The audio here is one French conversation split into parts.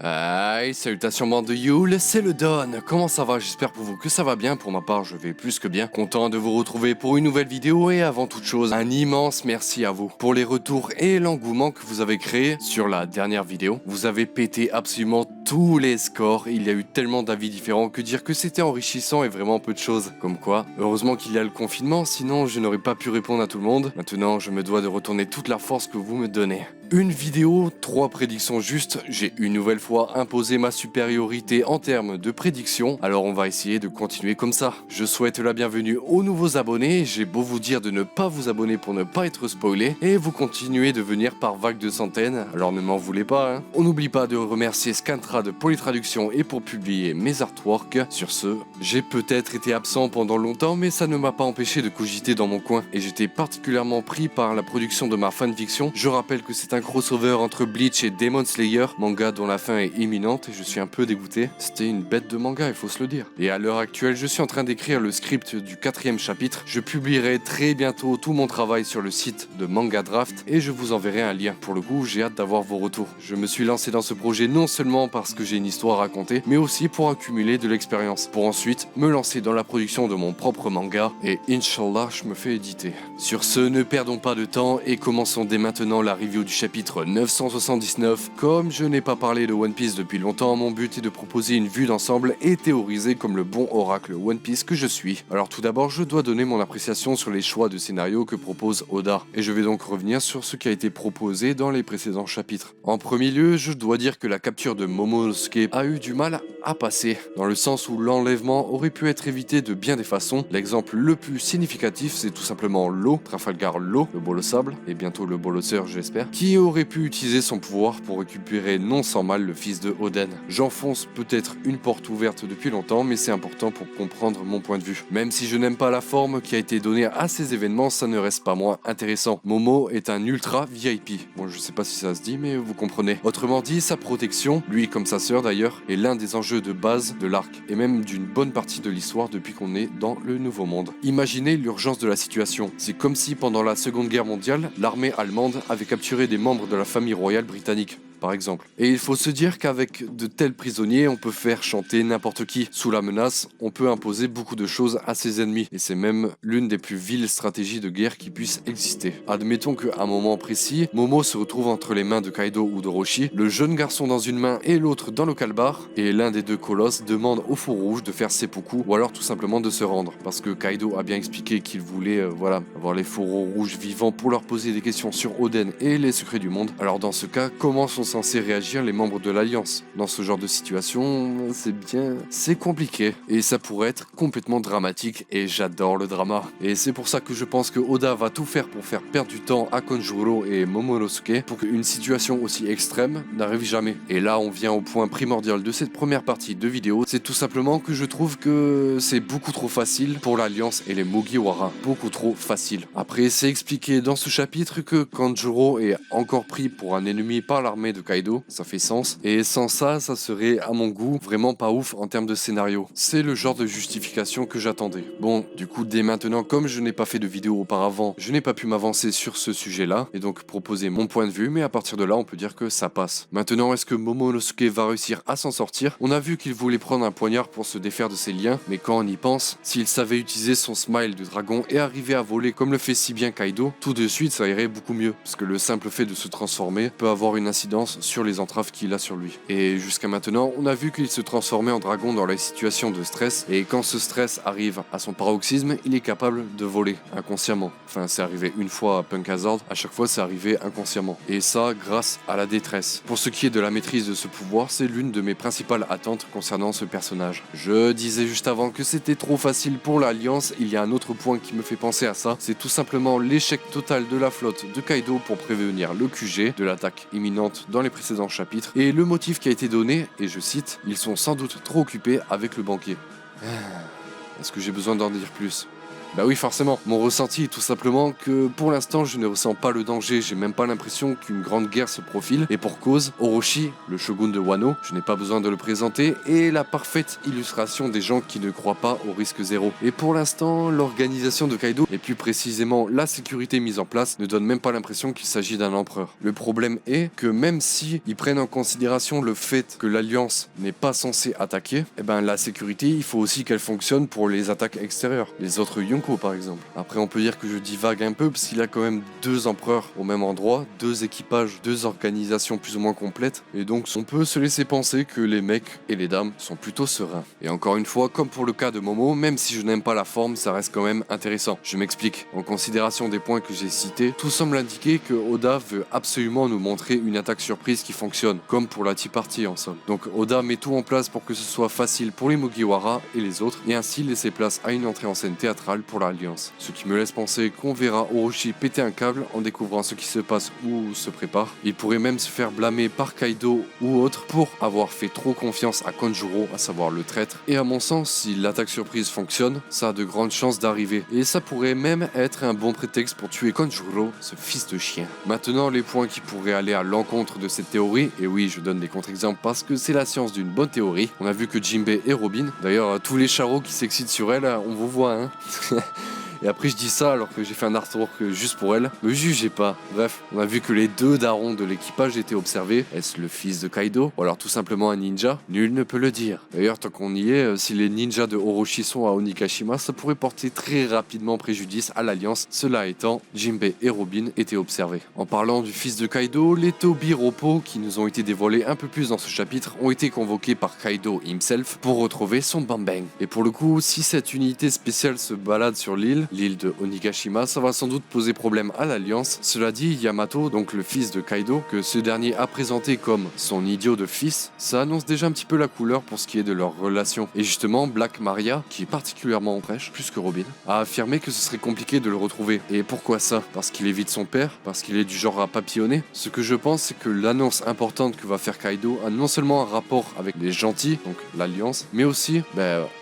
Aïe, salutations bande de Yule, c'est le Don. Comment ça va? J'espère pour vous que ça va bien. Pour ma part, je vais plus que bien. Content de vous retrouver pour une nouvelle vidéo et avant toute chose, un immense merci à vous pour les retours et l'engouement que vous avez créé sur la dernière vidéo. Vous avez pété absolument tous les scores. Il y a eu tellement d'avis différents que dire que c'était enrichissant et vraiment peu de choses. Comme quoi, heureusement qu'il y a le confinement, sinon je n'aurais pas pu répondre à tout le monde. Maintenant, je me dois de retourner toute la force que vous me donnez. Une vidéo, 3 prédictions justes. J'ai une nouvelle fois imposé ma supériorité en termes de prédictions, alors on va essayer de continuer comme ça. Je souhaite la bienvenue aux nouveaux abonnés, j'ai beau vous dire de ne pas vous abonner pour ne pas être spoilé, et vous continuez de venir par vagues de centaines, alors ne m'en voulez pas. On n'oublie pas de remercier Scantrad pour les traductions et pour publier mes artworks. Sur ce, j'ai peut-être été absent pendant longtemps, mais ça ne m'a pas empêché de cogiter dans mon coin, et j'étais particulièrement pris par la production de ma fanfiction. Je rappelle que c'est un crossover entre Bleach et Demon Slayer, manga dont la fin est imminente et je suis un peu dégoûté. C'était une bête de manga, il faut se le dire. Et à l'heure actuelle, je suis en train d'écrire le script du 4e chapitre. Je publierai très bientôt tout mon travail sur le site de Manga Draft et je vous enverrai un lien. Pour le coup, j'ai hâte d'avoir vos retours. Je me suis lancé dans ce projet non seulement parce que j'ai une histoire à raconter, mais aussi pour accumuler de l'expérience, pour ensuite me lancer dans la production de mon propre manga et Inch'Allah, je me fais éditer. Sur ce, ne perdons pas de temps et commençons dès maintenant la review du chapitre 979. Comme je n'ai pas parlé de One Piece depuis longtemps, mon but est de proposer une vue d'ensemble et théoriser comme le bon oracle One Piece que je suis. Alors tout d'abord, je dois donner mon appréciation sur les choix de scénario que propose Oda, et je vais donc revenir sur ce qui a été proposé dans les précédents chapitres. En premier lieu, je dois dire que la capture de Momonosuke a eu du mal à passer, dans le sens où l'enlèvement aurait pu être évité de bien des façons. L'exemple le plus significatif, c'est tout simplement Law, Trafalgar Law, le bolo sable, et bientôt le bolosseur j'espère, qui aurait pu utiliser son pouvoir pour récupérer non sans mal le fils de Oden. J'enfonce peut-être une porte ouverte depuis longtemps, mais c'est important pour comprendre mon point de vue. Même si je n'aime pas la forme qui a été donnée à ces événements, ça ne reste pas moins intéressant. Momo est un ultra VIP. Bon, je sais pas si ça se dit, mais vous comprenez. Autrement dit, sa protection, lui comme sa sœur d'ailleurs, est l'un des enjeux de base de l'arc, et même d'une bonne partie de l'histoire depuis qu'on est dans le Nouveau Monde. Imaginez l'urgence de la situation. C'est comme si pendant la Seconde Guerre mondiale, l'armée allemande avait capturé des membres de la famille royale britannique, par exemple. Et il faut se dire qu'avec de tels prisonniers, on peut faire chanter n'importe qui. Sous la menace, on peut imposer beaucoup de choses à ses ennemis. Et c'est même l'une des plus viles stratégies de guerre qui puisse exister. Admettons qu'à un moment précis, Momo se retrouve entre les mains de Kaido ou de Roshi, le jeune garçon dans une main et l'autre dans le calbar, et l'un des deux colosses demande au Faux Rouge de faire seppuku ou alors tout simplement de se rendre. Parce que Kaido a bien expliqué qu'il voulait avoir les Faux Rouges vivants pour leur poser des questions sur Oden et les secrets du monde. Alors dans ce cas, comment sont censés réagir les membres de l'Alliance? Dans ce genre de situation, c'est compliqué. Et ça pourrait être complètement dramatique et j'adore le drama. Et c'est pour ça que je pense que Oda va tout faire pour faire perdre du temps à Konjuro et Momonosuke pour qu'une situation aussi extrême n'arrive jamais. Et là, on vient au point primordial de cette première partie de vidéo, c'est tout simplement que je trouve que c'est beaucoup trop facile pour l'Alliance et les Mugiwara. Beaucoup trop facile. Après, c'est expliqué dans ce chapitre que Kanjuro est encore pris pour un ennemi par l'armée de Kaido, ça fait sens, et sans ça, ça serait à mon goût vraiment pas ouf en termes de scénario. C'est le genre de justification que j'attendais. Bon, du coup, dès maintenant, comme je n'ai pas fait de vidéo auparavant, je n'ai pas pu m'avancer sur ce sujet-là, et donc proposer mon point de vue, mais à partir de là, on peut dire que ça passe. Maintenant, est-ce que Momonosuke va réussir à s'en sortir? On a vu qu'il voulait prendre un poignard pour se défaire de ses liens, mais quand on y pense, s'il savait utiliser son smile de dragon et arriver à voler comme le fait si bien Kaido, tout de suite, ça irait beaucoup mieux, parce que le simple fait de se transformer peut avoir une incidence sur les entraves qu'il a sur lui. Et jusqu'à maintenant, on a vu qu'il se transformait en dragon dans les situations de stress, et quand ce stress arrive à son paroxysme, il est capable de voler inconsciemment. Enfin, c'est arrivé une fois à Punk Hazard, à chaque fois c'est arrivé inconsciemment. Et ça, grâce à la détresse. Pour ce qui est de la maîtrise de ce pouvoir, c'est l'une de mes principales attentes concernant ce personnage. Je disais juste avant que c'était trop facile pour l'Alliance, il y a un autre point qui me fait penser à ça, c'est tout simplement l'échec total de la flotte de Kaido pour prévenir le QG de l'attaque imminente dans les précédents chapitres, et le motif qui a été donné, et je cite, ils sont sans doute trop occupés avec le banquier. Est-ce que j'ai besoin d'en dire plus? Bah oui, forcément. Mon ressenti est tout simplement que pour l'instant, je ne ressens pas le danger, j'ai même pas l'impression qu'une grande guerre se profile, et pour cause, Orochi, le shogun de Wano, je n'ai pas besoin de le présenter, est la parfaite illustration des gens qui ne croient pas au risque zéro. Et pour l'instant, l'organisation de Kaido, et plus précisément la sécurité mise en place, ne donne même pas l'impression qu'il s'agit d'un empereur. Le problème est que même si ils prennent en considération le fait que l'Alliance n'est pas censée attaquer, eh ben la sécurité, il faut aussi qu'elle fonctionne pour les attaques extérieures, les autres Yonko par exemple. Après on peut dire que je divague un peu parce qu'il y a quand même 2 empereurs au même endroit, 2 équipages, 2 organisations plus ou moins complètes, et donc on peut se laisser penser que les mecs et les dames sont plutôt sereins. Et encore une fois, comme pour le cas de Momo, même si je n'aime pas la forme, ça reste quand même intéressant. Je m'explique. En considération des points que j'ai cités, tout semble indiquer que Oda veut absolument nous montrer une attaque surprise qui fonctionne, comme pour la Tea Party en somme. Donc Oda met tout en place pour que ce soit facile pour les Mugiwara et les autres, et ainsi laisser place à une entrée en scène théâtrale pour l'Alliance. Ce qui me laisse penser qu'on verra Orochi péter un câble en découvrant ce qui se passe ou se prépare. Il pourrait même se faire blâmer par Kaido ou autre pour avoir fait trop confiance à Konjuro, à savoir le traître. Et à mon sens, si l'attaque surprise fonctionne, ça a de grandes chances d'arriver. Et ça pourrait même être un bon prétexte pour tuer Konjuro, ce fils de chien. Maintenant, les points qui pourraient aller à l'encontre de cette théorie, et oui, je donne des contre-exemples parce que c'est la science d'une bonne théorie. On a vu que Jinbei et Robin, d'ailleurs tous les charros qui s'excitent sur elle, on vous voit, hein. Et après je dis ça alors que j'ai fait un artwork juste pour elle. Me jugez pas. Bref, on a vu que les 2 darons de l'équipage étaient observés. Est-ce le fils de Kaido ou alors tout simplement un ninja? Nul ne peut le dire. D'ailleurs, tant qu'on y est, si les ninjas de Orochi sont à Onigashima, ça pourrait porter très rapidement préjudice à l'Alliance. Cela étant, Jinbei et Robin étaient observés. En parlant du fils de Kaido, les Tobiropo qui nous ont été dévoilés un peu plus dans ce chapitre ont été convoqués par Kaido himself pour retrouver son Bambang. Et pour le coup, si cette unité spéciale se balade sur l'île de Onigashima, ça va sans doute poser problème à l'Alliance. Cela dit, Yamato, donc le fils de Kaido, que ce dernier a présenté comme son idiot de fils, ça annonce déjà un petit peu la couleur pour ce qui est de leur relation. Et justement, Black Maria, qui est particulièrement en prêche, plus que Robin, a affirmé que ce serait compliqué de le retrouver. Et pourquoi ça? Parce qu'il évite son père? Parce qu'il est du genre à papillonner? Ce que je pense, c'est que l'annonce importante que va faire Kaido a non seulement un rapport avec les gentils, donc l'Alliance, mais aussi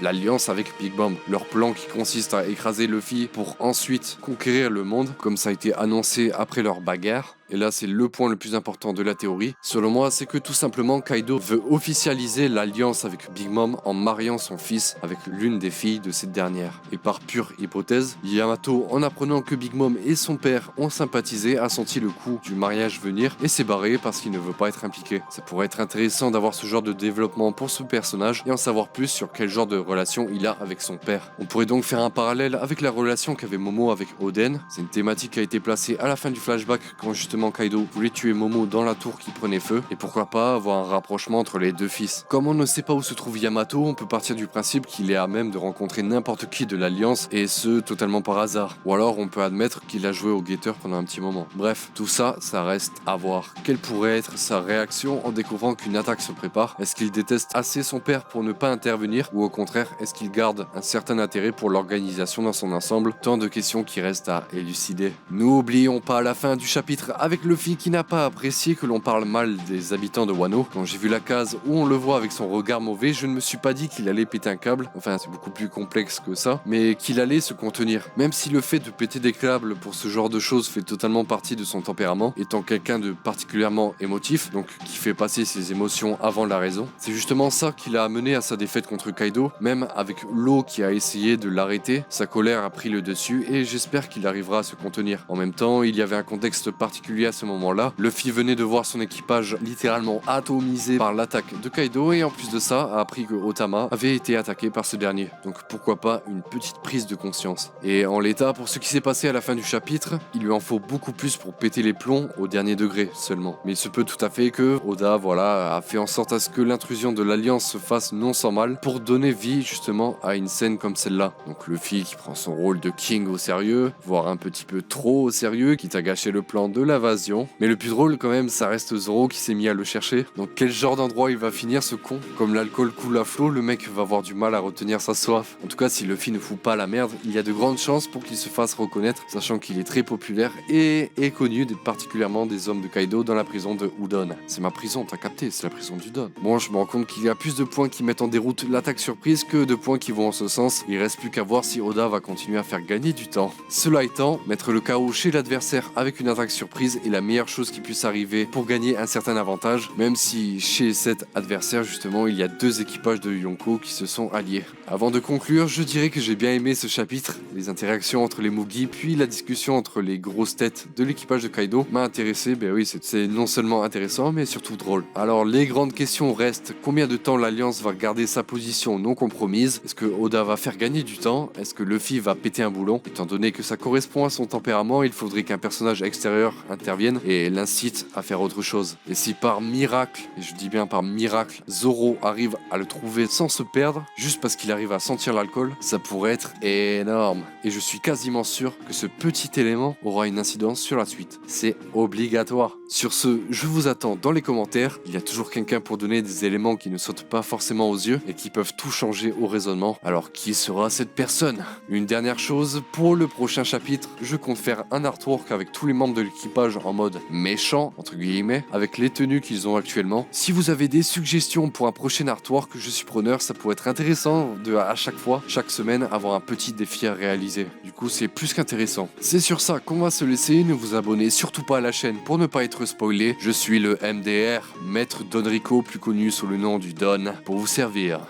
l'Alliance avec Big Mom. Leur plan qui consiste à écraser Luffy pour ensuite conquérir le monde, comme ça a été annoncé après leur bagarre. Et là, c'est le point le plus important de la théorie. Selon moi, c'est que tout simplement, Kaido veut officialiser l'alliance avec Big Mom en mariant son fils avec l'une des filles de cette dernière. Et par pure hypothèse, Yamato, en apprenant que Big Mom et son père ont sympathisé, a senti le coup du mariage venir et s'est barré parce qu'il ne veut pas être impliqué. Ça pourrait être intéressant d'avoir ce genre de développement pour ce personnage et en savoir plus sur quel genre de relation il a avec son père. On pourrait donc faire un parallèle avec la relation qu'avait Momo avec Oden. C'est une thématique qui a été placée à la fin du flashback quand justement Kaido voulait tuer Momo dans la tour qui prenait feu, et pourquoi pas avoir un rapprochement entre les 2 fils. Comme on ne sait pas où se trouve Yamato, on peut partir du principe qu'il est à même de rencontrer n'importe qui de l'Alliance, et ce totalement par hasard. Ou alors on peut admettre qu'il a joué au guetteur pendant un petit moment. Bref, tout ça, ça reste à voir. Quelle pourrait être sa réaction en découvrant qu'une attaque se prépare? Est-ce qu'il déteste assez son père pour ne pas intervenir, ou au contraire, est-ce qu'il garde un certain intérêt pour l'organisation dans son ensemble? Tant de questions qui restent à élucider. N'oublions pas la fin du chapitre avec Luffy qui n'a pas apprécié que l'on parle mal des habitants de Wano. Quand j'ai vu la case où on le voit avec son regard mauvais, je ne me suis pas dit qu'il allait péter un câble, enfin c'est beaucoup plus complexe que ça, mais qu'il allait se contenir. Même si le fait de péter des câbles pour ce genre de choses fait totalement partie de son tempérament, étant quelqu'un de particulièrement émotif, donc qui fait passer ses émotions avant la raison, c'est justement ça qui l'a amené à sa défaite contre Kaido. Même avec l'eau qui a essayé de l'arrêter, sa colère a pris le dessus et j'espère qu'il arrivera à se contenir. En même temps, il y avait un contexte particulier à ce moment-là. Luffy venait de voir son équipage littéralement atomisé par l'attaque de Kaido et en plus de ça a appris que Otama avait été attaqué par ce dernier. Donc pourquoi pas une petite prise de conscience. Et en l'état, pour ce qui s'est passé à la fin du chapitre, il lui en faut beaucoup plus pour péter les plombs au dernier degré seulement. Mais il se peut tout à fait que Oda a fait en sorte à ce que l'intrusion de l'Alliance se fasse non sans mal pour donner vie justement à une scène comme celle-là. Donc Luffy qui prend son rôle de King au sérieux, voire un petit peu trop au sérieux, quitte à gâcher le plan de la évasion. Mais le plus drôle quand même, ça reste Zoro qui s'est mis à le chercher. Donc quel genre d'endroit il va finir ce con? Comme l'alcool coule à flot, le mec va avoir du mal à retenir sa soif. En tout cas, si Luffy ne fout pas la merde, il y a de grandes chances pour qu'il se fasse reconnaître, sachant qu'il est très populaire et est connu particulièrement des hommes de Kaido dans la prison de Udon. C'est ma prison, t'as capté, c'est la prison d'Udon. Bon, je me rends compte qu'il y a plus de points qui mettent en déroute l'attaque surprise que de points qui vont en ce sens. Il reste plus qu'à voir si Oda va continuer à faire gagner du temps. Cela étant, mettre le chaos chez l'adversaire avec une attaque surprise est la meilleure chose qui puisse arriver pour gagner un certain avantage, même si chez cet adversaire justement il y a deux équipages de Yonko qui se sont alliés. Avant de conclure, je dirais que j'ai bien aimé ce chapitre, les interactions entre les Mugi puis la discussion entre les grosses têtes de l'équipage de Kaido m'a intéressé. Ben oui, c'est non seulement intéressant mais surtout drôle. Alors les grandes questions restent: combien de temps l'Alliance va garder sa position non compromise? Est-ce que Oda va faire gagner du temps? Est-ce que Luffy va péter un boulon? Étant donné que ça correspond à son tempérament, il faudrait qu'un personnage extérieur intervienne et l'incite à faire autre chose. Et si par miracle, et je dis bien par miracle, Zoro arrive à le trouver sans se perdre, juste parce qu'il arrive à sentir l'alcool, ça pourrait être énorme. Et je suis quasiment sûr que ce petit élément aura une incidence sur la suite. C'est obligatoire. Sur ce, je vous attends dans les commentaires. Il y a toujours quelqu'un pour donner des éléments qui ne sautent pas forcément aux yeux et qui peuvent tout changer au raisonnement. Alors qui sera cette personne? Une dernière chose, pour le prochain chapitre, je compte faire un artwork avec tous les membres de l'équipage en mode méchant, entre guillemets, avec les tenues qu'ils ont actuellement. Si vous avez des suggestions pour un prochain artwork, je suis preneur. Ça pourrait être intéressant de à chaque fois, chaque semaine, avoir un petit défi à réaliser. Du coup, c'est plus qu'intéressant. C'est sur ça qu'on va se laisser. Ne vous abonnez surtout pas à la chaîne pour ne pas être spoilé. Je suis le MDR, Maître Don Rico, plus connu sous le nom du Don, pour vous servir.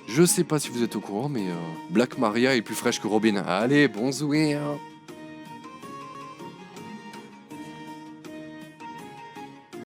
Je sais pas si vous êtes au courant, mais Black Maria est plus fraîche que Robin. Allez, bon zoué, hein.